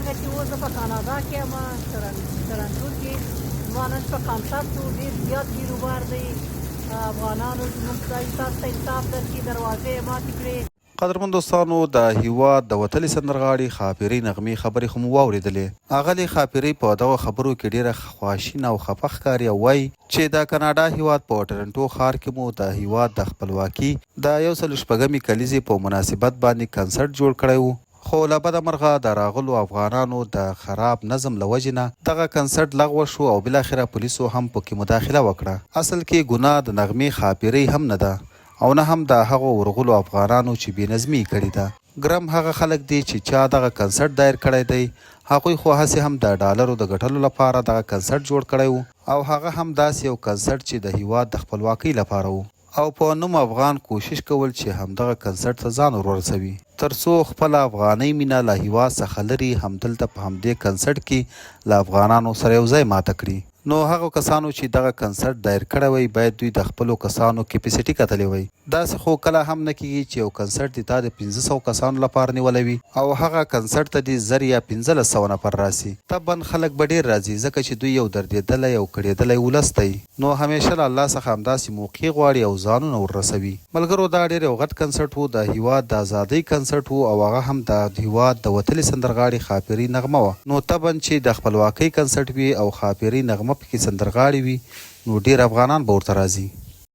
څنګه چې اوس زه په کاناډا کې یم تورنټو کې زما نن شپه کنسرت و ډېر زیات بیروبار دی افغانانو زموږ ځای تاسو ته انصاف درکړي دروازې یې ماتې کړې. قدرمن دوستانو د هیواد د وتلې سندرغاړي خاپیرۍ نغمې خبرې خو مو واورېدلې. اغلې خاپیرۍ په دغه خبرو کې ډېره خواشینه او خفه ښکاري او وایي چې د کاناډا هیواد په ټورنټو ښار کې مو د هیواد د خپلواکي د 140 کلیزې په مناسبت باندې کنسرت جوړ کړی و، خو له بده مرغه د راغلو افغانانو د خراب نظم له وجې نه دغه کنسرت لغوه شو او بالاخره پولیسو هم پکې مداخله وکړه. اصل کې ګناه د نغمې خاپیرۍ هم نه ده او نه هم د هغو ورغلو افغانانو چې بې نظمي کړې ده. ګرم هغه خلک دي چې چا دغه کنسرت دایر کړی دی، هغوی خو هسې هم د ډالرو د ګټلو لپاره دغه کنسرت جوړ کړی و او هغه هم داسې یو کنسرت چې د هیواد د خپلواکۍ لپاره و او په نوم افغان کوشش کول چې همدغه کنسرت ته ځان ورسوي تر څو خپله افغانۍ مینه له هیواد څخه لري همدلته په همدې کنسرت کې له افغانانو سره یو ځای ماته کړي. نو هغو کسانو چې دغه کنسرت دایر کړی وی باید دوی د خپلو کسانو کیپیسټي کتلی وی. داسې خو کله هم نه کیږي چې یو کنسرت دې تا د 1500 کسانو لپاره نیولی وي او هغه کنسرت ته دې 1000 یا 1500 نفر راسي. طبعا خلک به ډېر راځي ځکه چې دوی یو دردېدلی او کړېدلی ولس دی، نو همیشه له الله څخه همداسې موقع غواړي او ځانونه وررسوي. ملګرو دا ډېر یو غټ کنسرت و، د هیواد د ازادۍ کنسرت و او هغه هم د هیواد د وتلې سندرغاړي خاپیرۍ نغمه وه. نو طبعا چې د خپلواکۍ کنسرت وي او خاپیرۍ نغمه پکې سندرغاړي وي نو ډېر افغانان به ورته راځي.